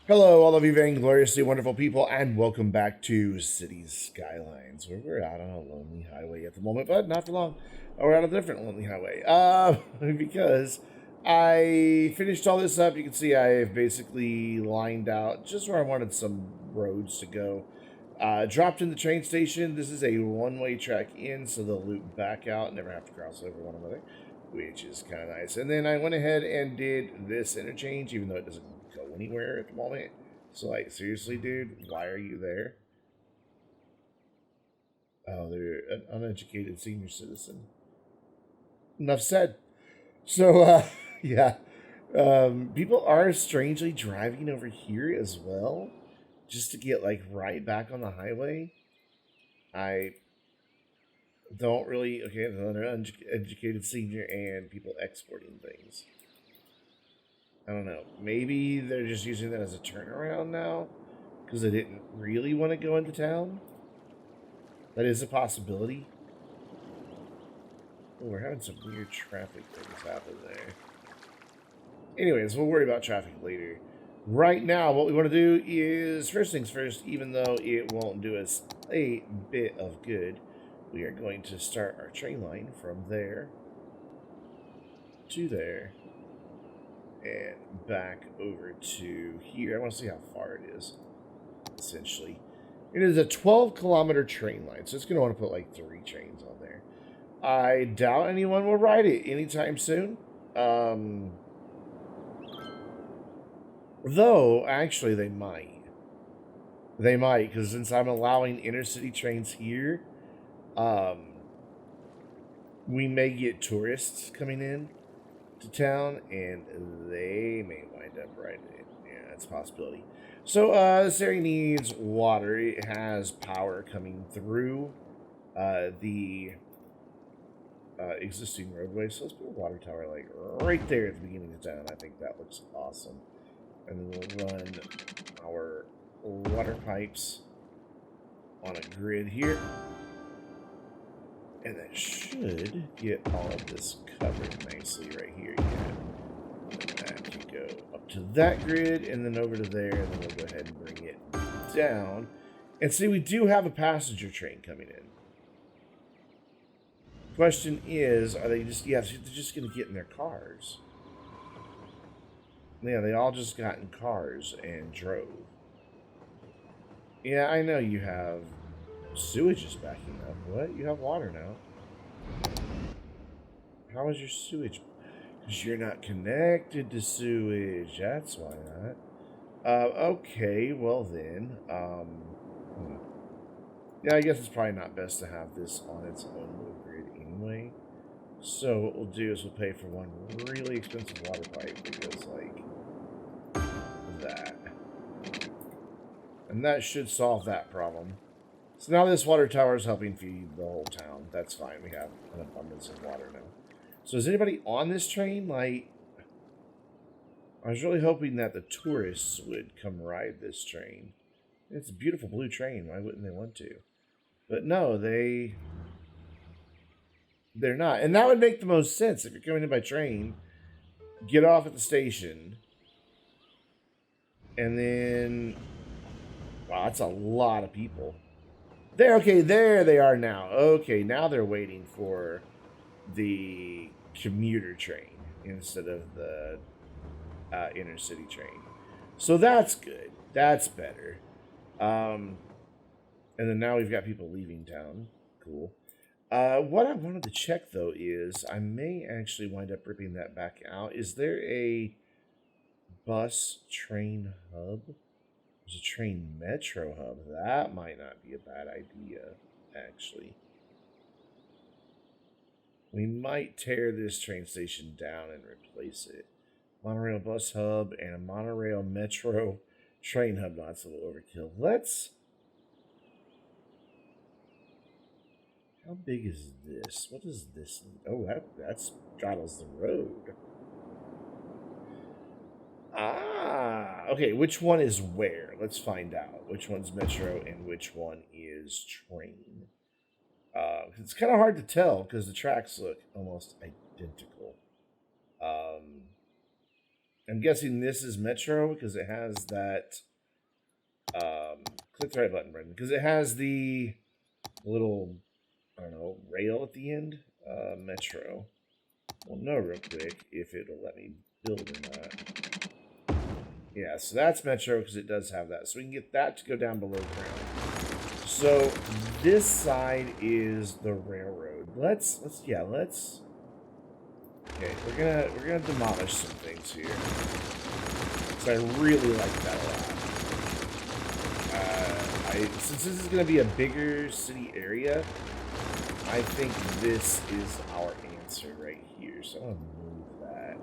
Hello, all of you vaingloriously wonderful people, and welcome back to Cities Skylines, where we're out on a lonely highway at the moment, but not for long. We're out on a different lonely highway. Because I finished all this up. You can see I've basically lined out just where I wanted some roads to go. Dropped in the train station. This is a one-way track in, so they'll loop back out, never have to cross over one another, which is kind of nice. And then I went ahead and did this interchange, even though it doesn't go anywhere at the moment. So, like, seriously, dude, why are you there? Oh, they're an uneducated senior citizen. Enough said. So, yeah. People are strangely driving over here as well, just to get, like, right back on the highway. I don't really. Okay, another uneducated senior and people exporting things. I don't know. Maybe they're just using that as a turnaround now because they didn't really want to go into town. That is a possibility. Oh, we're having some weird traffic things happen there. Anyways, we'll worry about traffic later. Right now, what we want to do is, first things first, even though it won't do us a bit of good, we are going to start our train line from there to there and back over to here. I want to see how far it is, essentially. It is a 12-kilometer train line, so it's going to want to put like 3 trains on there. I doubt anyone will ride it anytime soon. Though, actually, they might. They might, because since I'm allowing intercity trains here, we may get tourists coming in to town, and they may wind up riding it. Yeah, that's a possibility. So, this area needs water. It has power coming through the existing roadway. So let's put a water tower like right there at the beginning of town. I think that looks awesome. And then we'll run our water pipes on a grid here. And that should get all of this covered nicely right here. Yeah. And that can go up to that grid and then over to there. And then we'll go ahead and bring it down. And see, we do have a passenger train coming in. Question is, are they just, yeah, they're just going to get in their cars. Yeah, they all just got in cars and drove. Yeah, I know you have sewage is backing up. What? You have water now. How is your sewage? Because you're not connected to sewage. That's why not. Okay, well then. Yeah, I guess it's probably not best to have this on its own little grid anyway. So what we'll do is we'll pay for one really expensive water pipe that goes like that. And that should solve that problem. So now this water tower is helping feed the whole town. That's fine. We have an abundance of water now. So is anybody on this train? Like, I was really hoping that the tourists would come ride this train. It's a beautiful blue train. Why wouldn't they want to? But no, they're not. And that would make the most sense if you're coming in by train. Get off at the station. And then, wow, that's a lot of people. There, okay, there they are now. Okay, now they're waiting for the commuter train instead of the intercity train. So that's good. That's better. And then now we've got people leaving town. Cool. What I wanted to check, though, is I may actually wind up ripping that back out. Is there a bus train hub? There's a train metro hub. That might not be a bad idea, actually. We might tear this train station down and replace it. Monorail bus hub and a monorail metro train hub. No, that's a little overkill. Let's... How big is this? What does this need? Oh, that straddles the road. Ah, okay. Which one is where? Let's find out. Which one's metro and which one is train? It's kind of hard to tell because the tracks look almost identical. I'm guessing this is Metro because it has that. Click the right button, Brendan, because it has the little, I don't know, rail at the end. Metro. We'll know real quick if it'll let me build or not. Yeah, so that's Metro because it does have that. So we can get that to go down below ground. So this side is the railroad. Let's okay, we're gonna demolish some things here. So I really like that a lot. Since this is gonna be a bigger city area, I think this is our answer right here. So I'm gonna move that.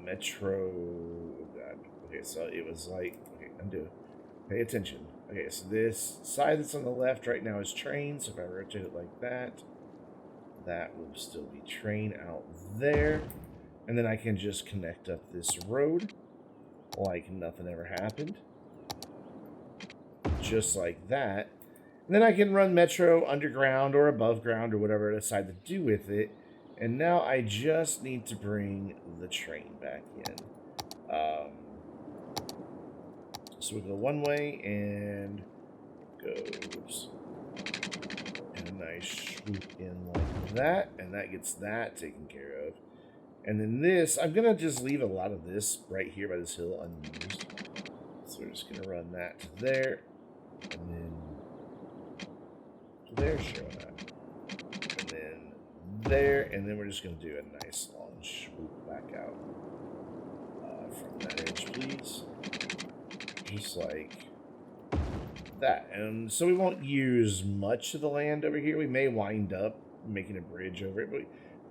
Metro. Oh God. Okay, so it was like. Okay, undo. Pay attention. Okay, so this side that's on the left right now is train. So if I rotate it like that, that will still be train out there. And then I can just connect up this road like nothing ever happened. Just like that. And then I can run Metro underground or above ground or whatever I decide to do with it. And now I just need to bring the train back in. So we go one way and goes and a nice swoop in like that. And that gets that taken care of. And then this, I'm going to just leave a lot of this right here by this hill unused. So we're just going to run that to there. And then there, showing that. And then there. And then we're just going to do a nice long swoop back out. From that edge, please. Just like that. And so we won't use much of the land over here. We may wind up making a bridge over it, but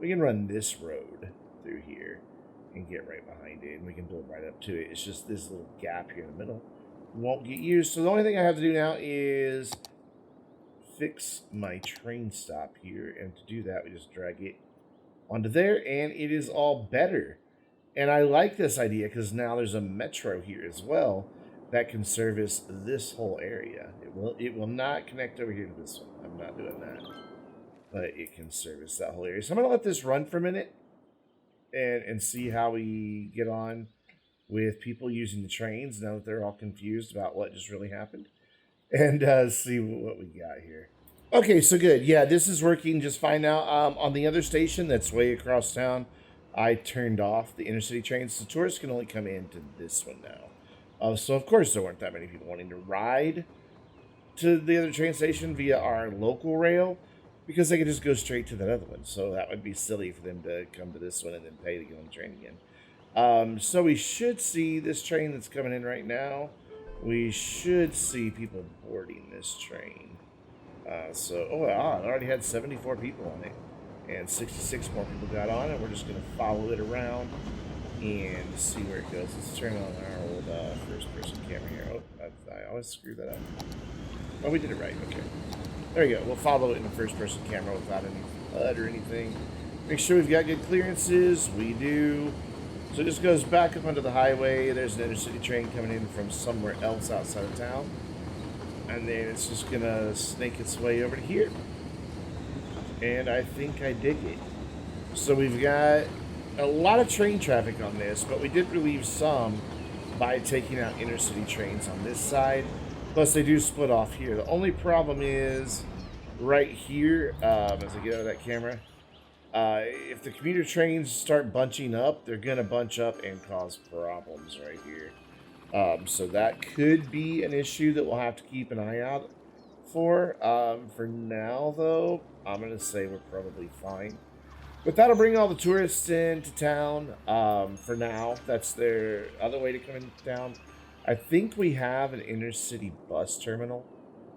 we can run this road through here and get right behind it, and we can build right up to it. It's just this little gap here in the middle won't get used. So the only thing I have to do now is fix my train stop here, and to do that we just drag it onto there, and it is all better. And I like this idea because now there's a metro here as well that can service this whole area. It will not connect over here to this one. I'm not doing that. But it can service that whole area. So I'm going to let this run for a minute and see how we get on with people using the trains now that they're all confused about what just really happened. And see what we got here. Okay, so good. Yeah, this is working just fine now. On the other station that's way across town, I turned off the intercity trains. So tourists can only come into this one now. So, of course, there weren't that many people wanting to ride to the other train station via our local rail because they could just go straight to that other one. So that would be silly for them to come to this one and then pay to get on the train again. So we should see this train that's coming in right now. We should see people boarding this train. Oh, wow, it already had 74 people on it. And 66 more people got on it. We're just going to follow it around and see where it goes. Let's turn on our old first-person camera here. Oh, I always screw that up. Oh, we did it right. Okay. There you go. We'll follow it in the first-person camera without any HUD or anything. Make sure we've got good clearances. We do. So it just goes back up onto the highway. There's an intercity train coming in from somewhere else outside of town. And then it's just going to snake its way over to here. And I think I dig it. So we've got a lot of train traffic on this, but we did relieve some by taking out intercity trains on this side. Plus, they do split off here. The only problem is right here, as I get out of that camera, if the commuter trains start bunching up, they're going to bunch up and cause problems right here. So that could be an issue that we'll have to keep an eye out for. For now, though, I'm going to say we're probably fine. But that'll bring all the tourists into town for now. That's their other way to come into town. I think we have an intercity bus terminal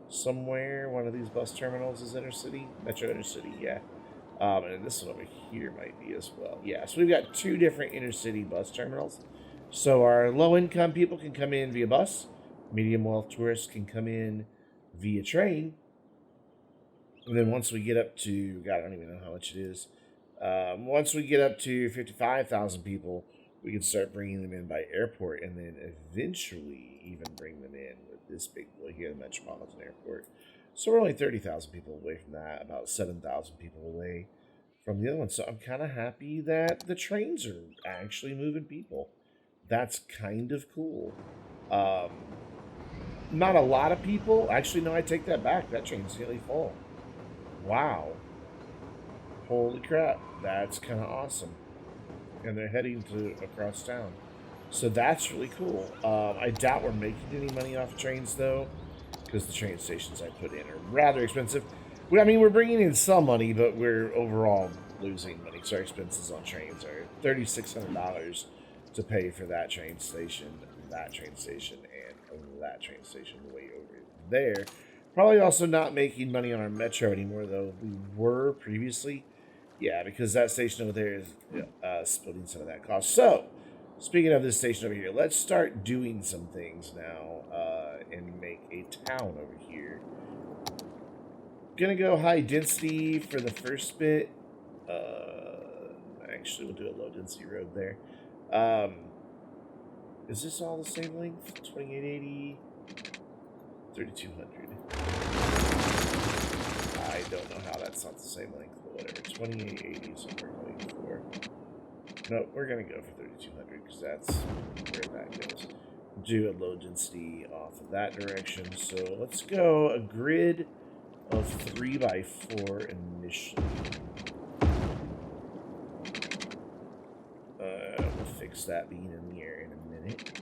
somewhere. One of these bus terminals is intercity. Metro Intercity, yeah. And this one over here might be as well. Yeah, so we've got 2 different intercity bus terminals. So our low-income people can come in via bus. Medium-wealth tourists can come in via train. And then once we get up to, God, I don't even know how much it is. Once we get up to 55,000 people, we can start bringing them in by airport and then eventually even bring them in with this big boy here, the Metropolitan Airport. So we're only 30,000 people away from that, about 7,000 people away from the other one. So I'm kind of happy that the trains are actually moving people. That's kind of cool. Um, Not a lot of people. Actually, no, I take that back. That train's nearly full. Wow. Holy crap. That's kind of awesome. And they're heading to across town. So that's really cool. I doubt we're making any money off of trains, though, because the train stations I put in are rather expensive. I mean, we're bringing in some money, but we're overall losing money. So our expenses on trains are $3,600 to pay for that train station, and that train station way over there. Probably also not making money on our metro anymore, though we were previously. Yeah, because that station over there is splitting some of that cost. So, speaking of this station over here, let's start doing some things now and make a town over here. Gonna go high density for the first bit. Actually, we'll do a low density road there. Is this all the same length? 2880, 3200. I don't know how that's not the same length, but whatever. 2880 is what we're going for. No, we're going to go for 3200 because that's where that goes. Do a low density off of that direction. So let's go a grid of 3x4 initially. We'll fix that being in the air in a minute.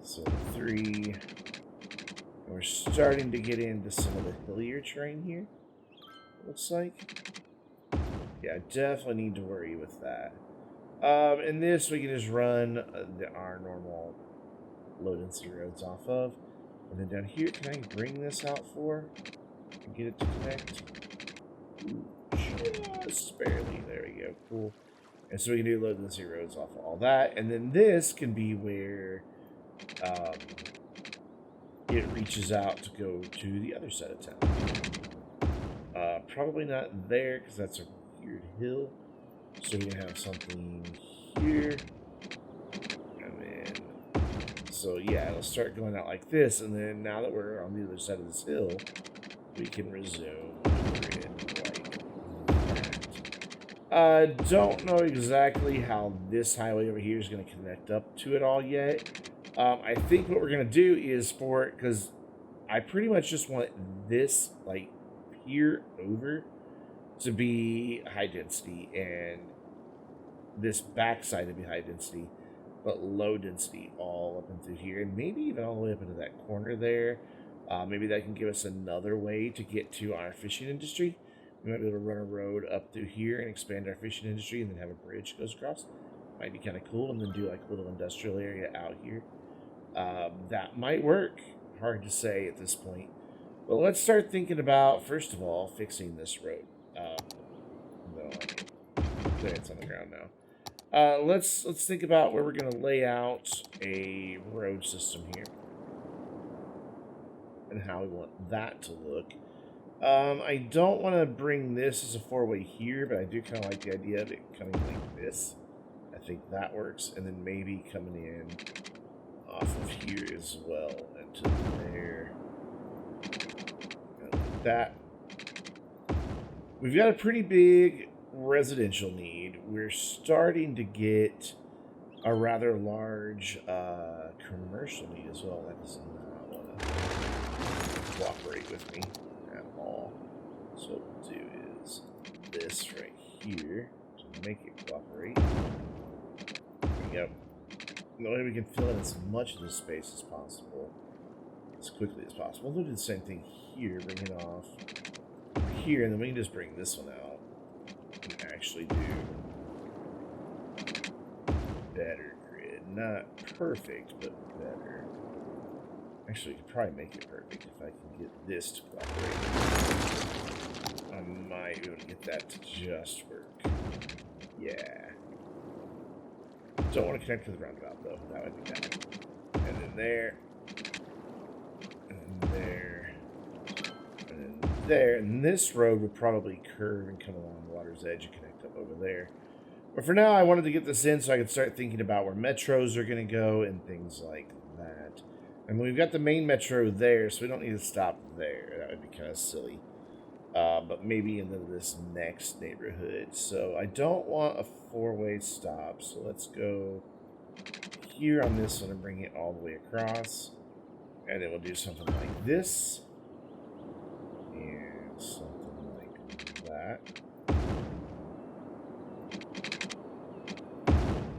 So 3. We're starting to get into some of the hillier terrain here. Looks like. Yeah, definitely need to worry with that. And this we can just run our normal low density roads off of. And then down here, can I bring this out for and get it to connect? Ooh, just barely. There we go. Cool. And so we can do low density roads off of all that. And then this can be where it reaches out to go to the other side of town. Probably not there because that's a weird hill. So we can have something here. And then, so yeah, it'll start going out like this. And then now that we're on the other side of this hill, we can resume the grid like that. Don't know exactly how this highway over here is going to connect up to it all yet. I think what we're going to do is for it, because I pretty much just want this, like, here over to be high density, and this backside to be high density, but low density all up into here, and maybe even all the way up into that corner there. Maybe that can give us another way to get to our fishing industry. We might be able to run a road up through here and expand our fishing industry, and then have a bridge goes across. Might be kind of cool, and then do like a little industrial area out here. That might work. Hard to say at this point. But let's start thinking about, first of all, fixing this road. No, it's on the ground now. Let's think about where we're going to lay out a road system here. And how we want that to look. I don't want to bring this as a four-way here, but I do kind of like the idea of it coming like this. I think that works. And then maybe coming in off of here as well and to there. And like that. We've got a pretty big residential need. We're starting to get a rather large commercial need as well. That does not want to cooperate with me at all. So what we'll do is this right here to make it cooperate. There we go. The way we can fill in as much of this space as possible, as quickly as possible. We'll do the same thing here, bring it off here, and then we can just bring this one out and actually do better grid. Not perfect, but better. Actually, we could probably make it perfect if I can get this to cooperate. I might be able to get that to just work. Yeah. Don't want to connect to the roundabout, though. That would be bad. And then there. And then there. And then there. And this road would probably curve and come along the water's edge and connect up over there. But for now, I wanted to get this in so I could start thinking about where metros are going to go and things like that. And we've got the main metro there, so we don't need to stop there. That would be kind of silly. but maybe into this next neighborhood. So I don't want a four-way stop. So let's go here on this one and bring it all the way across. And then we'll do something like this. And something like that.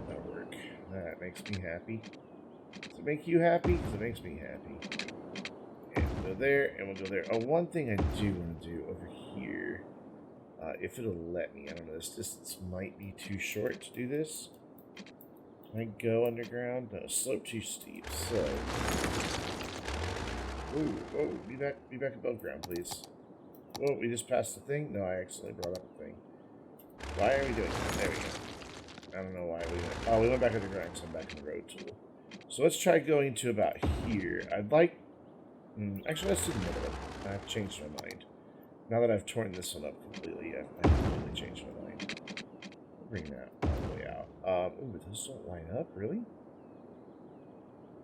That'll work. That makes me happy. Does it make you happy? Because it makes me happy. And we'll go there, and we'll go there. Oh, one thing I do want to do over here, if it'll let me, I don't know, this distance might be too short to do this. Can I go underground? No, slope too steep, so... Whoa, be back above ground, please. Whoa, we just passed the thing? No, I accidentally brought up the thing. Why are we doing that? There we go. I don't know why we went... Oh, we went back underground, so I'm back in the road tool. So let's try going to about here. I'd like... actually, let's do the middle. I've changed my mind. Now that I've torn this one up completely, I've completely changed my mind. I'll bring that all the way out. Ooh, those don't line up, really?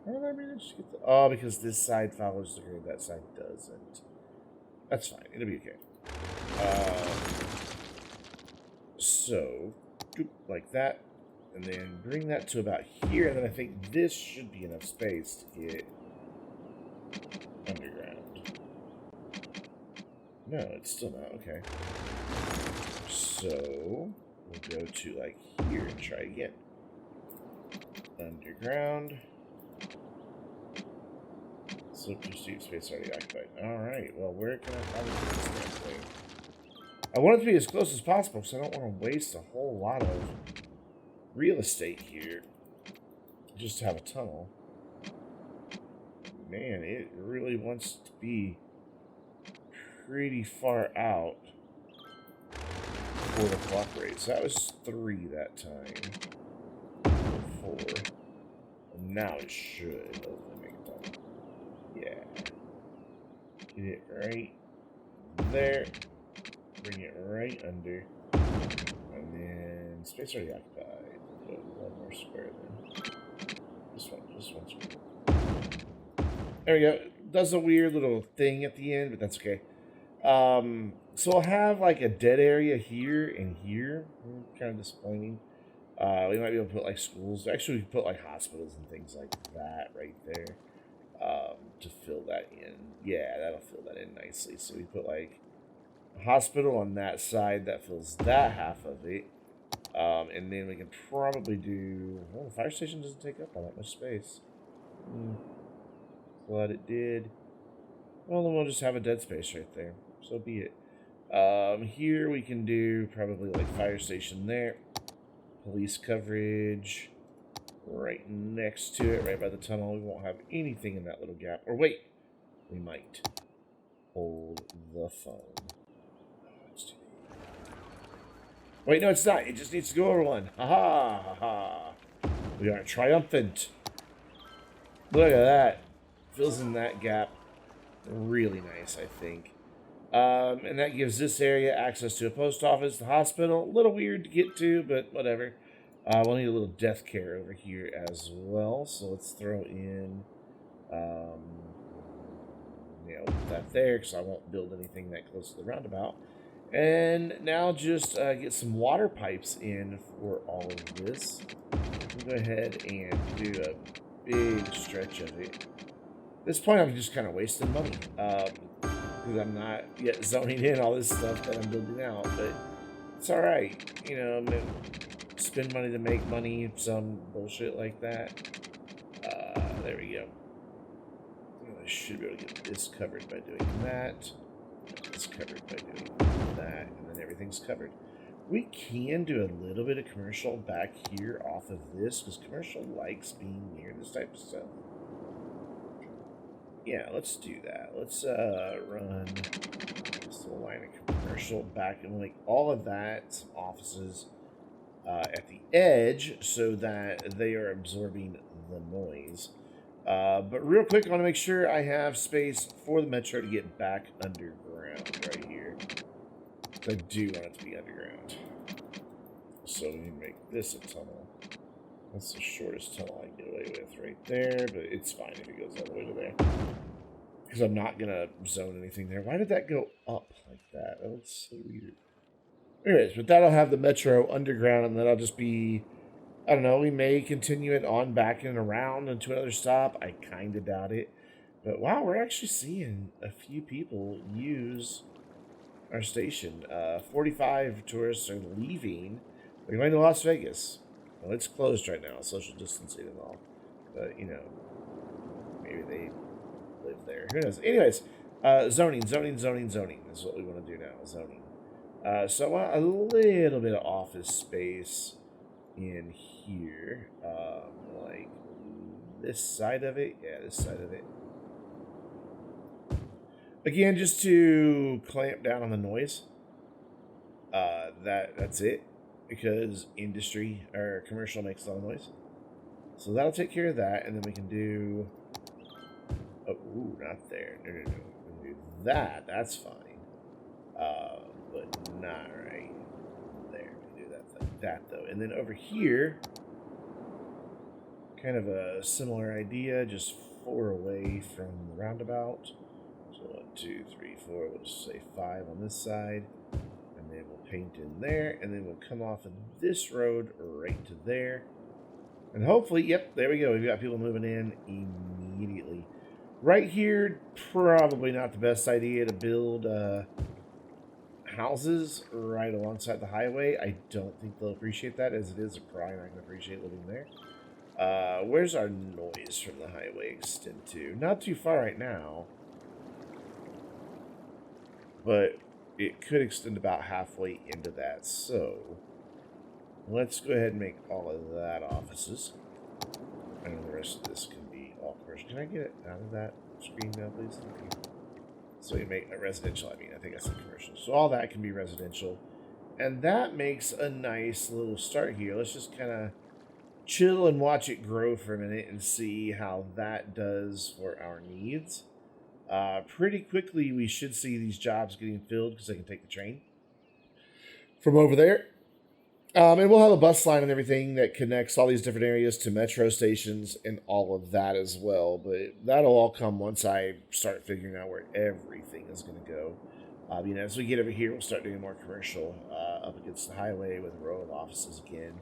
How did I manage to get the... Oh, because this side follows the grid, that side doesn't. That's fine, it'll be okay. So, like that, and then bring that to about here, and then I think this should be enough space to get underground. No, it's still not, okay. So, we'll go to like here and try again. Underground. So too steep, space already occupied. Alright, well, where can I probably put this damn thing? I want it to be as close as possible because I don't want to waste a whole lot of real estate here just to have a tunnel. Man, it really wants to be pretty far out for the cooperate. So that was 3 that time. 4. And now it should hopefully make a tunnel. Yeah. Get it right there. Bring it right under. And then space already occupied. Put 1 more square then. This one's weird. There we go. Does a weird little thing at the end, but that's okay. So we'll have like a dead area here and here. Kind of disappointing. We might be able to put like schools. Actually, we can put like hospitals and things like that right there. To fill that in. Yeah, that'll fill that in nicely. So we put like a hospital on that side that fills that half of it. And then we can probably do... Well, the fire station doesn't take up all that much space. Glad it did. Well, then we'll just have a dead space right there. So be it. Here we can do probably like fire station there. Police coverage. Right next to it, right by the tunnel. We won't have anything in that little gap. Or wait, we might. Hold the phone. Wait, no, it's not. It just needs to go over 1. Ha ha. We are triumphant. Look at that. Fills in that gap. Really nice, I think. And that gives this area access to a post office, the hospital. A little weird to get to, but whatever. We'll need a little death care over here as well. So let's throw in, that there, because I won't build anything that close to the roundabout. And now just get some water pipes in for all of this. We'll go ahead and do a big stretch of it. At this point, I'm just kind of wasting money. Because I'm not yet zoning in all this stuff that I'm building out. But it's alright. You know, spend money to make money, some bullshit like that. There we go. I should be able to get this covered by doing that. This covered by doing that, and then everything's covered. We can do a little bit of commercial back here off of this, because commercial likes being near this type of stuff. Yeah, let's do that. Let's run this little line of commercial back, and like all of that offices at the edge so that they are absorbing the noise. But real quick, I want to make sure I have space for the metro to get back underground right here. I do want it to be underground. So we can make this a tunnel. That's the shortest tunnel I can get away with right there, but it's fine if it goes all the way to there. because I'm not going to zone anything there. Why did that go up like that? That looks so weird. Anyways, but that'll have the Metro Underground, and then I'll just be, I don't know, we may continue it on back and around into another stop. I kind of doubt it. But wow, we're actually seeing a few people use our station. 45 tourists are leaving. They're going to Las Vegas. Well, it's closed right now, social distancing and all. But, you know, maybe they live there. Who knows? Anyways, zoning is what we want to do now. Zoning. So I want a little bit of office space in here. Like this side of it. Yeah, this side of it. Again, just to clamp down on the noise. That's it. Because industry or commercial makes a lot of noise. So that'll take care of that, and then we can do... Oh, ooh, not there. No. We can do that. That's fine. But not right there. We can do that like that, though. And then over here, kind of a similar idea, just 4 away from the roundabout. So 1, 2, 3, 4. We'll just say 5 on this side. And then we'll paint in there, and then we'll come off of this road right to there. And hopefully, yep, there we go. We've got people moving in immediately. Right here, probably not the best idea to build houses right alongside the highway. I don't think they'll appreciate that, as it is a probably not going to appreciate living there. Where's our noise from the highway extend to? Not too far right now. But it could extend about halfway into that. So let's go ahead and make all of that offices. And the rest of this can be all commercial. Can I get it out of that screen now, please? Thank you. So we make a residential. I think I said commercial. So all that can be residential. And that makes a nice little start here. Let's just kind of chill and watch it grow for a minute and see how that does for our needs. Pretty quickly, we should see these jobs getting filled because they can take the train from over there. And we'll have a bus line and everything that connects all these different areas to metro stations and all of that as well. But that'll all come once I start figuring out where everything is going to go. As we get over here, we'll start doing more commercial up against the highway with a row of offices again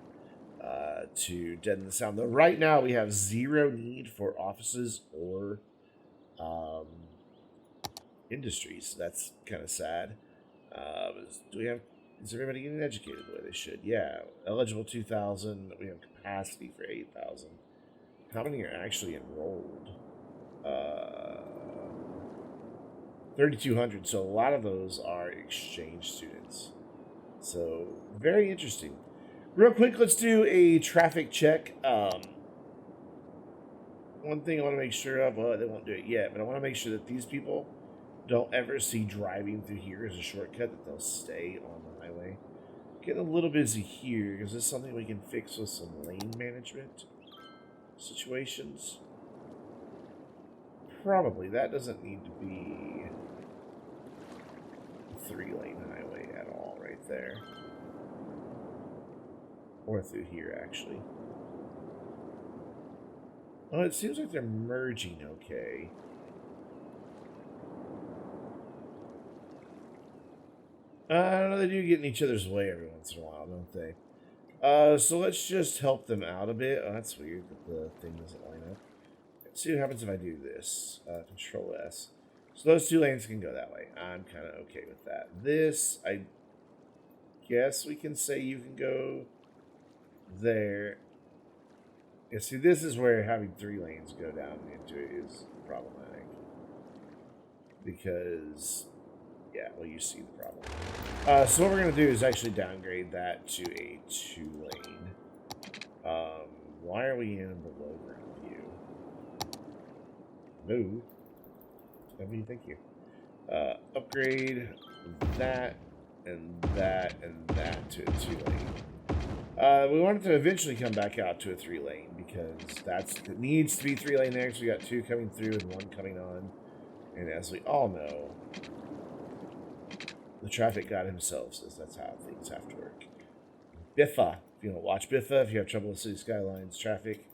to deaden the sound. Though right now, we have zero need for offices or industries. That's kind of sad. Is everybody getting educated the way they should? Yeah. Eligible 2,000. We have capacity for 8,000. How many are actually enrolled? 3,200. So a lot of those are exchange students. So very interesting. Real quick, let's do a traffic check. One thing I want to make sure of, well, they won't do it yet, but I want to make sure that these people don't ever see driving through here as a shortcut, that they'll stay on the highway. Getting a little busy here. Is this something we can fix with some lane management situations? Probably. That doesn't need to be a 3-lane highway at all right there. Or through here, actually. Oh, it seems like they're merging okay. I don't know, they do get in each other's way every once in a while, don't they? So let's just help them out a bit. Oh, that's weird that the thing doesn't line up. Let's see what happens if I do this. Control S. So those 2 lanes can go that way. I'm kind of okay with that. This, I guess we can say you can go there. Yeah, see, this is where having 3 lanes go down into it is problematic. Because... yeah, well, you see the problem. So what we're going to do is actually downgrade that to a 2-lane. Why are we in below ground view? Move. Thank you. Upgrade that and that and that to a 2-lane. We want it to eventually come back out to a 3-lane because it needs to be 3-lane there. So we got 2 coming through and 1 coming on. And as we all know, the traffic god himself says that's how things have to work. Biffa. If you want to watch Biffa, if you have trouble with City Skylines traffic,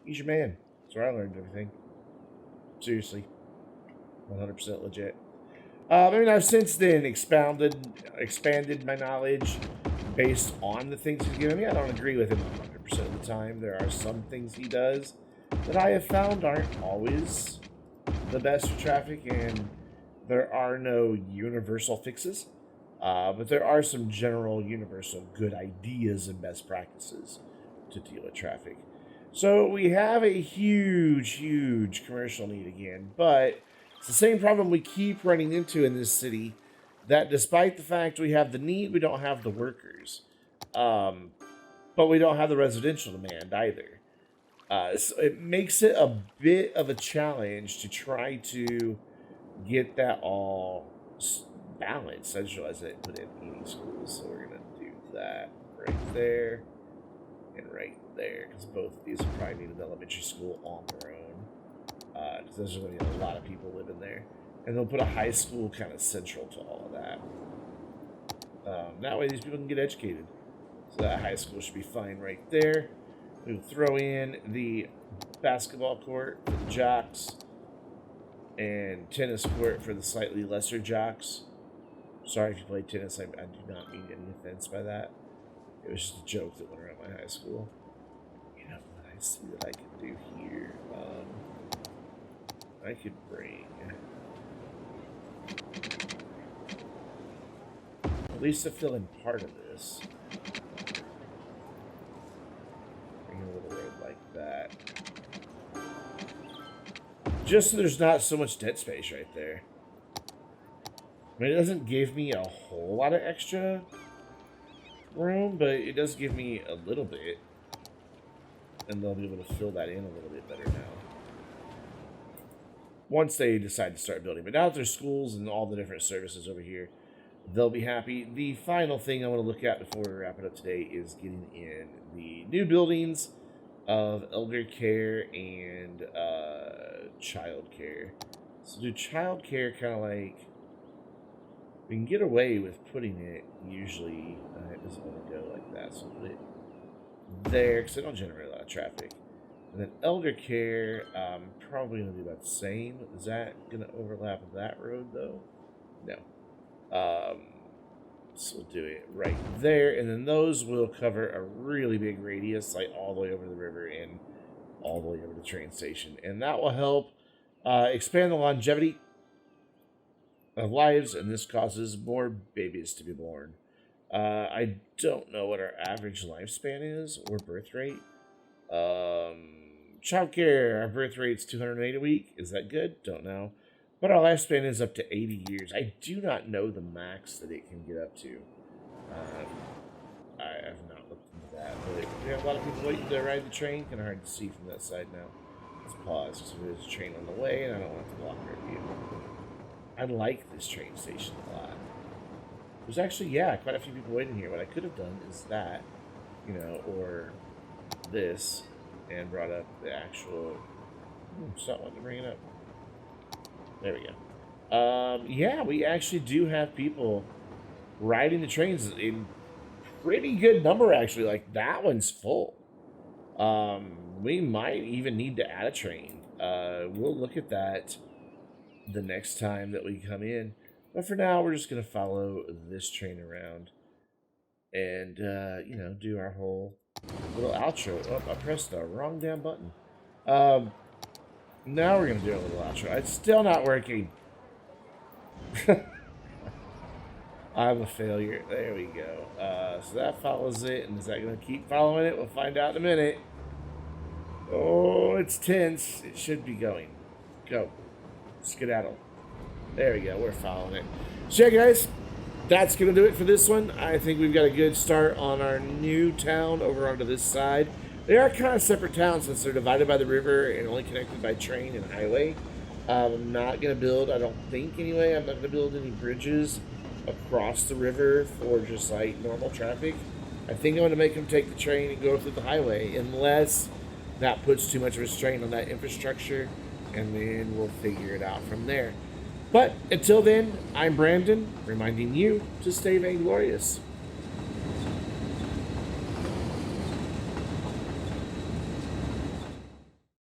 he's your man. That's where I learned everything. Seriously. 100% legit. I mean, I've since then expanded my knowledge based on the things he's given me. I don't agree with him 100% of the time. There are some things he does that I have found aren't always the best for traffic, and there are no universal fixes. But there are some general universal good ideas and best practices to deal with traffic. So we have a huge commercial need again, but it's the same problem we keep running into in this city, that despite the fact we have the need, we don't have the workers. But we don't have the residential demand either. So it makes it a bit of a challenge to try to get that all balanced. I just realized I didn't put in any schools, so we're going to do that right there and right there, because both of these will probably need an elementary school on their own. Because there's going to be a lot of people living there. And they'll put a high school kind of central to all of that. That way these people can get educated. So that high school should be fine right there. We'll throw in the basketball court for the jocks and tennis court for the slightly lesser jocks. Sorry if you play tennis, I do not mean any offense by that. It was just a joke that went around my high school. You know what I see that I could do here? I could bring at least to fill in part of this. Bring a little road like that. Just so there's not so much dead space right there. I mean, it doesn't give me a whole lot of extra room, but it does give me a little bit. And they'll be able to fill that in a little bit better now, once they decide to start building. But now that there's schools and all the different services over here, they'll be happy. The final thing I want to look at before we wrap it up today is getting in the new buildings of elder care and child care. So do child care kind of like, we can get away with putting it usually, it doesn't want to go like that, so put it there because they don't generate a lot of traffic. And then elder care, probably going to do about the same. Is that going to overlap that road though? No. So we'll do it right there, and then those will cover a really big radius, like all the way over the river and all the way over the train station. And that will help expand the longevity of lives, and this causes more babies to be born. I don't know what our average lifespan is or birth rate. Childcare, our birth rate's 208 a week. Is that good? Don't know. But our lifespan is up to 80 years. I do not know the max that it can get up to. I have not looked into that. But we have a lot of people waiting to ride the train. Kind of hard to see from that side now. Let's pause because there's a train on the way, and I don't want it to block our view. I like this train station a lot. There's actually, quite a few people waiting here. What I could have done is that, or this, and brought up the actual. Stop wanting to bring it up. There we go. We actually do have people riding the trains in pretty good number, actually. Like, that one's full. We might even need to add a train. We'll look at that the next time that we come in. But for now, we're just going to follow this train around and, do our whole little outro. Oh, I pressed the wrong damn button. Now we're going to do a little outro. It's still not working. I'm a failure. There we go. So that follows it. And is that going to keep following it? We'll find out in a minute. Oh, it's tense. It should be going. Go. Skedaddle. There we go. We're following it. So yeah, guys, that's going to do it for this one. I think we've got a good start on our new town over onto this side. They are kind of separate towns since they're divided by the river and only connected by train and highway. I'm not going to build, I don't think anyway, I'm not going to build any bridges across the river for just like normal traffic. I think I'm going to make them take the train and go through the highway unless that puts too much of a strain on that infrastructure, and then we'll figure it out from there. But until then, I'm Brandon, reminding you to stay vainglorious.